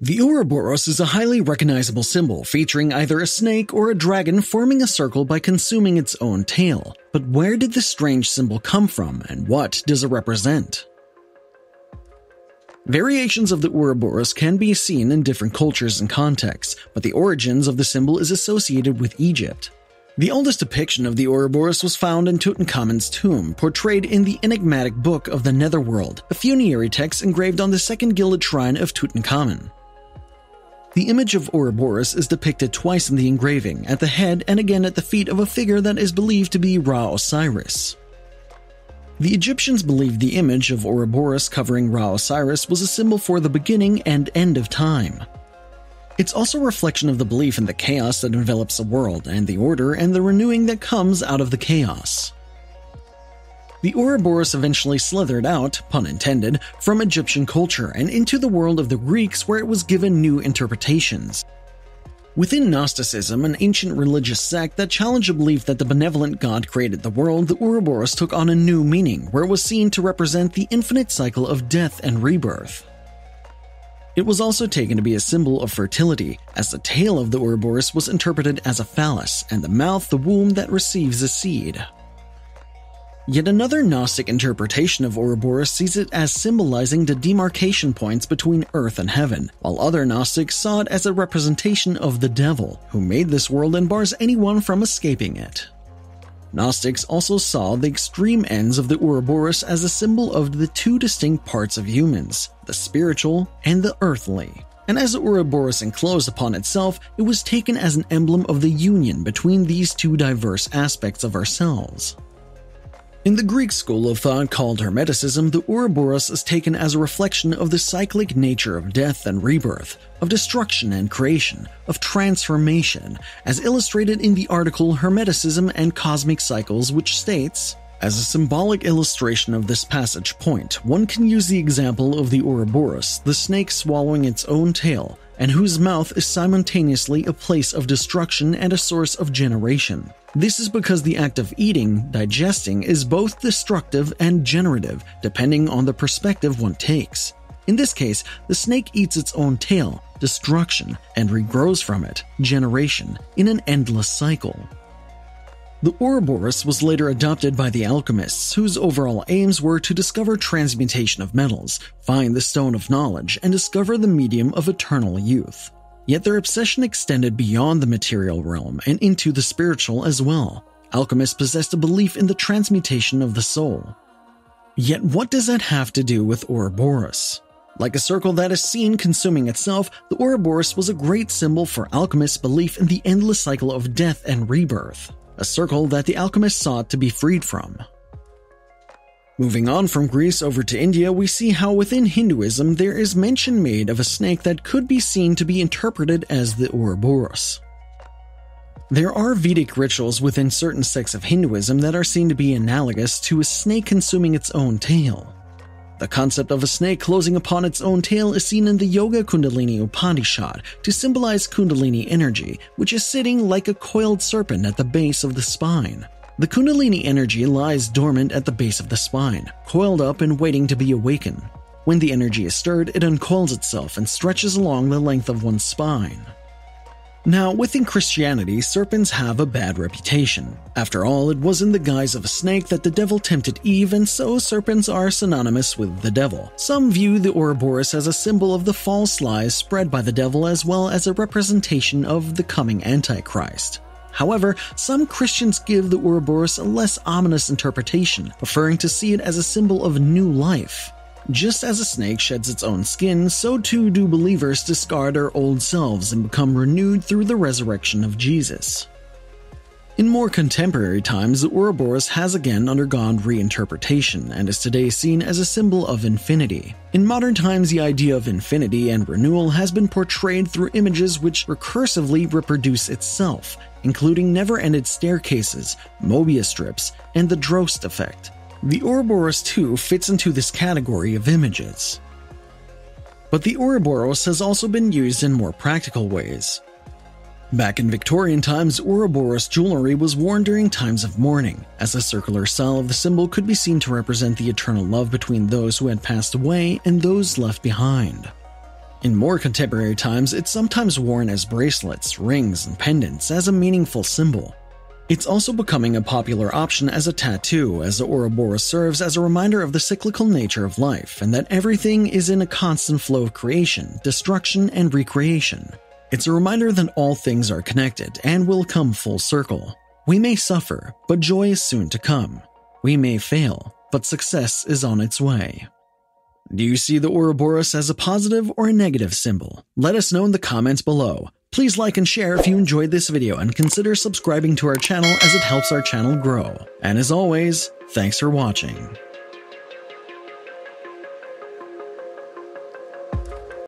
The Ouroboros is a highly recognizable symbol featuring either a snake or a dragon forming a circle by consuming its own tail. But where did this strange symbol come from, and what does it represent? Variations of the Ouroboros can be seen in different cultures and contexts, but the origins of the symbol is associated with Egypt. The oldest depiction of the Ouroboros was found in Tutankhamun's tomb, portrayed in the enigmatic Book of the Netherworld, a funerary text engraved on the second gilded shrine of Tutankhamun. The image of Ouroboros is depicted twice in the engraving, at the head and again at the feet of a figure that is believed to be Ra Osiris. The Egyptians believed the image of Ouroboros covering Ra Osiris was a symbol for the beginning and end of time. It's also a reflection of the belief in the chaos that envelops the world, and the order and the renewing that comes out of the chaos. The Ouroboros eventually slithered out, pun intended, from Egyptian culture and into the world of the Greeks, where it was given new interpretations. Within Gnosticism, an ancient religious sect that challenged a belief that the benevolent God created the world, the Ouroboros took on a new meaning, where it was seen to represent the infinite cycle of death and rebirth. It was also taken to be a symbol of fertility, as the tail of the Ouroboros was interpreted as a phallus, and the mouth the womb that receives a seed. Yet another Gnostic interpretation of Ouroboros sees it as symbolizing the demarcation points between earth and heaven, while other Gnostics saw it as a representation of the devil, who made this world and bars anyone from escaping it. Gnostics also saw the extreme ends of the Ouroboros as a symbol of the two distinct parts of humans, the spiritual and the earthly. And as the Ouroboros enclosed upon itself, it was taken as an emblem of the union between these two diverse aspects of ourselves. In the Greek school of thought called Hermeticism, the Ouroboros is taken as a reflection of the cyclic nature of death and rebirth, of destruction and creation, of transformation, as illustrated in the article Hermeticism and Cosmic Cycles, which states, as a symbolic illustration of this passage point, one can use the example of the Ouroboros, the snake swallowing its own tail, and whose mouth is simultaneously a place of destruction and a source of generation. This is because the act of eating, digesting, is both destructive and generative, depending on the perspective one takes. In this case, the snake eats its own tail, destruction, and regrows from it, generation, in an endless cycle. The Ouroboros was later adopted by the alchemists, whose overall aims were to discover transmutation of metals, find the stone of knowledge, and discover the medium of eternal youth. Yet their obsession extended beyond the material realm and into the spiritual as well. Alchemists possessed a belief in the transmutation of the soul. Yet what does that have to do with Ouroboros? Like a circle that is seen consuming itself, the Ouroboros was a great symbol for alchemists' belief in the endless cycle of death and rebirth, a circle that the alchemists sought to be freed from. Moving on from Greece over to India, we see how within Hinduism there is mention made of a snake that could be seen to be interpreted as the Ouroboros. There are Vedic rituals within certain sects of Hinduism that are seen to be analogous to a snake consuming its own tail. The concept of a snake closing upon its own tail is seen in the Yoga Kundalini Upanishad to symbolize Kundalini energy, which is sitting like a coiled serpent at the base of the spine. The Kundalini energy lies dormant at the base of the spine, coiled up and waiting to be awakened. When the energy is stirred, it uncoils itself and stretches along the length of one's spine. Now, within Christianity, serpents have a bad reputation. After all, it was in the guise of a snake that the devil tempted Eve, and so serpents are synonymous with the devil. Some view the Ouroboros as a symbol of the false lies spread by the devil, as well as a representation of the coming Antichrist. However, some Christians give the Ouroboros a less ominous interpretation, preferring to see it as a symbol of new life. Just as a snake sheds its own skin, so too do believers discard our old selves and become renewed through the resurrection of Jesus. In more contemporary times, the Ouroboros has again undergone reinterpretation and is today seen as a symbol of infinity. In modern times, the idea of infinity and renewal has been portrayed through images which recursively reproduce itself, including never-ended staircases, Mobius strips, and the Drost effect. The Ouroboros too fits into this category of images. But the Ouroboros has also been used in more practical ways. Back in Victorian times, Ouroboros jewelry was worn during times of mourning, as the circular style of the symbol could be seen to represent the eternal love between those who had passed away and those left behind. In more contemporary times, it's sometimes worn as bracelets, rings, and pendants as a meaningful symbol. It's also becoming a popular option as a tattoo, as the Ouroboros serves as a reminder of the cyclical nature of life and that everything is in a constant flow of creation, destruction, and recreation. It's a reminder that all things are connected and will come full circle. We may suffer, but joy is soon to come. We may fail, but success is on its way. Do you see the Ouroboros as a positive or a negative symbol? Let us know in the comments below. Please like and share if you enjoyed this video and consider subscribing to our channel as it helps our channel grow. And as always, thanks for watching.